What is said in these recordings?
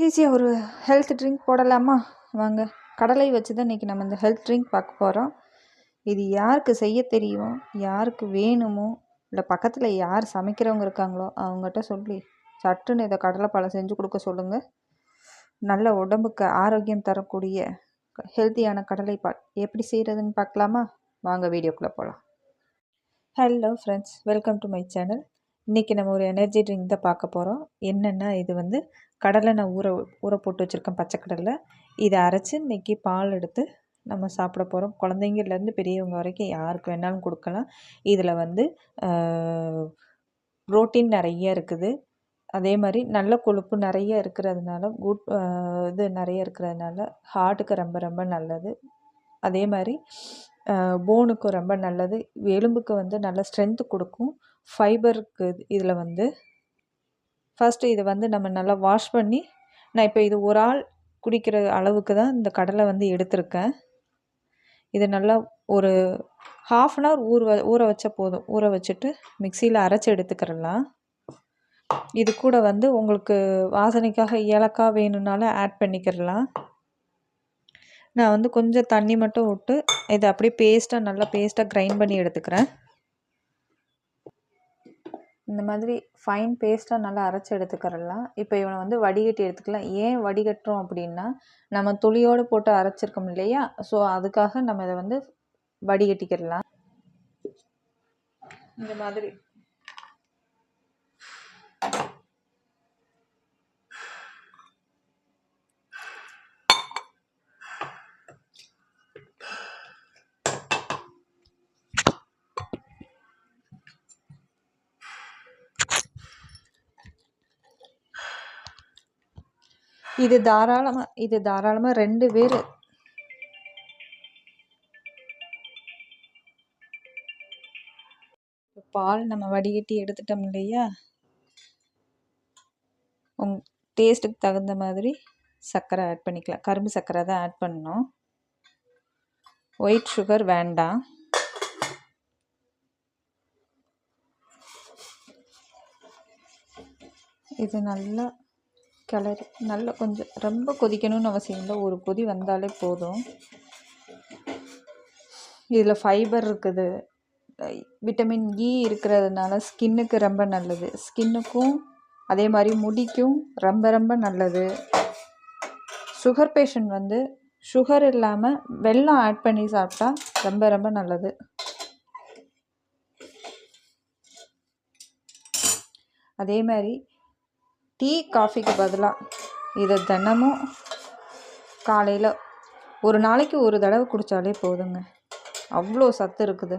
ஈஸியாக ஒரு health drink போடலாமா? வாங்க. கடலை வச்சு தான் இன்றைக்கி நம்ம இந்த ஹெல்த் ட்ரிங்க் பார்க்க போகிறோம். இது யாருக்கு செய்ய தெரியும், யாருக்கு வேணுமோ, இல்லை பக்கத்தில் யார் சமைக்கிறவங்க இருக்காங்களோ அவங்ககிட்ட சொல்லி சட்டுன்னு இதை கடலைப்பாலை செஞ்சு கொடுக்க சொல்லுங்கள். நல்ல உடம்புக்கு ஆரோக்கியம் தரக்கூடிய ஹெல்த்தியான கடலைப்பால் எப்படி செய்கிறதுன்னு பார்க்கலாமா? வாங்க வீடியோக்குள்ளே போகலாம். Hello friends, welcome to my channel. இன்றைக்கி நம்ம ஒரு எனர்ஜி ட்ரிங்க் தான் பார்க்க போகிறோம். என்னென்னா, இது வந்து கடலை நான் ஊற போட்டு வச்சுருக்கேன், பச்சை கடலை. இதை அரைச்சி இன்றைக்கி பால் எடுத்து நம்ம சாப்பிட போகிறோம். குழந்தைங்கள்லேருந்து பெரியவங்க வரைக்கும் யாருக்கு வேணாலும் கொடுக்கலாம். இதில் வந்து ப்ரோட்டீன் நிறைய இருக்குது. அதே மாதிரி நல்ல கொழுப்பு நிறைய இருக்கிறதுனால இது நிறைய இருக்கிறதுனால ஹார்ட்டுக்கு ரொம்ப ரொம்ப நல்லது. அதே மாதிரி போனுக்கு ரொம்ப நல்லது. எலும்புக்கு வந்து நல்ல ஸ்ட்ரென்த்து கொடுக்கும். ஃபைபருக்கு இதில் வந்து ஃபஸ்ட்டு இதை வந்து நம்ம நல்லா வாஷ் பண்ணி, நான் இப்போ இது ஒரு ஆள் குடிக்கிற அளவுக்கு தான் இந்த கடலை வந்து எடுத்திருக்கேன். இது நல்லா ஒரு 1/2 அன் ஹவர் ஊற வச்சா போதும். ஊற வச்சுட்டு மிக்சியில் அரைச்சி எடுத்துக்கிறலாம். இது கூட வந்து உங்களுக்கு வாசனைக்காக ஏலக்காய் வேணும்னாலும் ஆட் பண்ணிக்கிறலாம். நான் வந்து கொஞ்சம் தண்ணி மட்டும் விட்டு இதை அப்படியே நல்லா பேஸ்ட்டாக கிரைண்ட் பண்ணி எடுத்துக்கிறேன். இந்த மாதிரி ஃபைன் பேஸ்ட்டாக நல்லா அரைச்சி எடுத்துக்கிறலாம். இப்போ இவனை வந்து வடிகட்டி எடுத்துக்கலாம். ஏன் வடிகட்டுறோம் அப்படின்னா, நம்ம துளியோடு போட்டு அரைச்சிருக்கோம் இல்லையா? ஸோ அதுக்காக நம்ம இதை வந்து வடிகட்டிக்கிடலாம். இந்த மாதிரி இது தாராளமாக 2 பேர் பால் நம்ம வடிகட்டி எடுத்துட்டோம் இல்லையா? டேஸ்ட்டுக்கு தகுந்த மாதிரி சர்க்கரை ஆட் பண்ணிக்கலாம். கரும்பு சர்க்கரை தான் ஆட் பண்ணணும். ஒயிட் சுகர் வேண்டாம். இது நல்லா கிளறி நல்லா கொஞ்சம் ரொம்ப கொதிக்கணும்னு அவசியம் இல்லை. ஒரு கொதி வந்தாலே போதும். இதில் ஃபைபர் இருக்குது, விட்டமின் இ இருக்கிறதுனால ஸ்கின்னுக்கு ரொம்ப நல்லது. ஸ்கின்னுக்கும் அதே மாதிரி முடிக்கும் ரொம்ப ரொம்ப நல்லது. சுகர் பேஷண்ட் வந்து சுகர் இல்லாமல் வெல்லம் ஆட் பண்ணி சாப்பிட்டா ரொம்ப ரொம்ப நல்லது. அதே மாதிரி டீ காஃபிக்கு பதிலாக இதை தினமும் காலையில் ஒரு நாளைக்கு ஒரு தடவை குடித்தாலே போதுங்க. அவ்வளோ சத்து இருக்குது.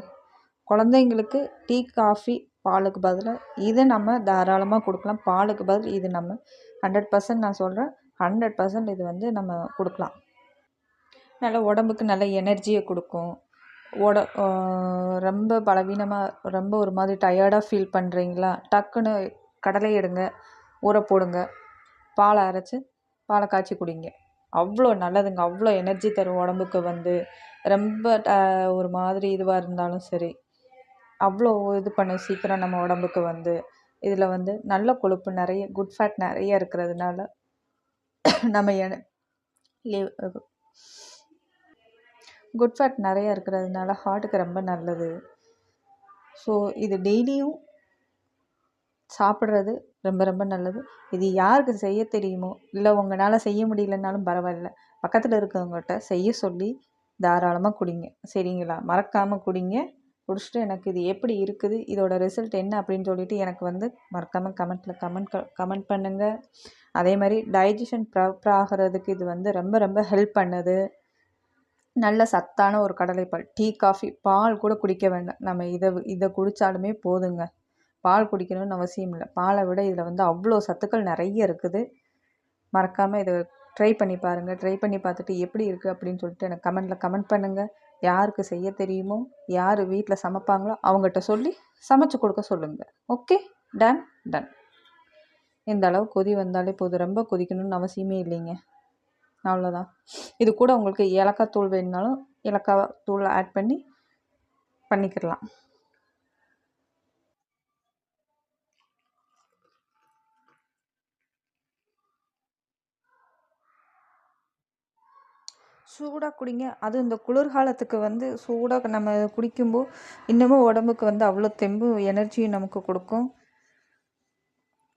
குழந்தைங்களுக்கு டீ காஃபி பாலுக்கு பதிலாக இதை நம்ம தாராளமாக கொடுக்கலாம். பாலுக்கு பதில் இது நம்ம 100% நான் சொல்கிறேன், 100% இது வந்து நம்ம கொடுக்கலாம். நல்ல உடம்புக்கு நல்ல எனர்ஜியை கொடுக்கும். ரொம்ப பலவீனமாக ரொம்ப ஒரு மாதிரி டயர்டாக ஃபீல் பண்ணுறீங்களா? டக்குன்னு கடலை எடுங்க, ஊற போடுங்க, பாலை அரைச்சி பாலை காய்ச்சி குடிங்க. அவ்வளோ நல்லதுங்க. அவ்வளோ எனர்ஜி தரும் உடம்புக்கு. வந்து ரொம்ப ஒரு மாதிரி இதுவாக இருந்தாலும் சரி, அவ்வளோ இது பண்ண சீக்கிரம் நம்ம உடம்புக்கு வந்து இதில் வந்து நல்ல கொழுப்பு நிறைய, குட் ஃபேட் நிறைய இருக்கிறதுனால நம்ம குட் ஃபேட் நிறைய இருக்கிறதுனால ஹார்ட்டுக்கு ரொம்ப நல்லது. ஸோ இது டெய்லியும் சாப்பிட்றது ரொம்ப ரொம்ப நல்லது. இது யாருக்கு செய்ய தெரியுமோ, இல்லை உங்களால் செய்ய முடியலன்னாலும் பரவாயில்ல, பக்கத்தில் இருக்கிறவங்கள்ட்ட செய்ய சொல்லி தாராளமாக குடிங்க. சரிங்களா? மறக்காமல் குடிங்க. குடிச்சிட்டு எனக்கு இது எப்படி இருக்குது, இதோட ரிசல்ட் என்ன அப்படின்னு சொல்லிட்டு எனக்கு வந்து மறக்காமல் கமெண்ட் பண்ணுங்கள். அதே மாதிரி டைஜஷன் ப்ராப்பர் ஆகிறதுக்கு இது வந்து ரொம்ப ரொம்ப ஹெல்ப் பண்ணுது. நல்ல சத்தான ஒரு கடலைப்பால். டீ காஃபி பால் கூட குடிக்க வேண்டாம். நம்ம இதை குடித்தாலுமே போதுங்க. பால் குடிக்கணும்னு அவசியம் இல்லை. பாலை விட இதில் வந்து அவ்வளோ சத்துக்கள் நிறைய இருக்குது. மறக்காமல் இதை ட்ரை பண்ணி பாருங்கள். ட்ரை பண்ணி பார்த்துட்டு எப்படி இருக்குது அப்படின்னு சொல்லிட்டு எனக்கு கமெண்ட் பண்ணுங்கள். யாருக்கு செய்ய தெரியுமோ, யார் வீட்டில் சமைப்பாங்களோ அவங்ககிட்ட சொல்லி சமைச்சு கொடுக்க சொல்லுங்கள். Okay, done. இந்த அளவு கொதி வந்தாலே போதும். ரொம்ப கொதிக்கணும்னு அவசியமே இல்லைங்க. அவ்வளோதான். இது கூட உங்களுக்கு ஏலக்காய் தூள் வேணுனாலும் ஏலக்காய் தூள் ஆட் பண்ணிக்கிடலாம். சூடாக குடிங்க. அதுவும் இந்த குளிர்காலத்துக்கு வந்து சூடாக நம்ம குடிக்கும்போது இன்னமும் உடம்புக்கு வந்து அவ்வளோ தெம்பு எனர்ஜியும் நமக்கு கொடுக்கும்.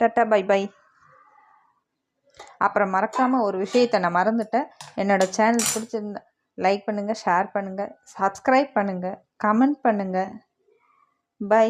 Tata bye bye. அப்புறம் மறக்காமல் ஒரு விஷயத்தை நான் மறந்துட்டேன். என்னோடய சேனல் பிடிச்சிருந்தா லைக் பண்ணுங்கள், ஷேர் பண்ணுங்கள், சப்ஸ்கிரைப் பண்ணுங்கள், கமெண்ட் பண்ணுங்கள். பை.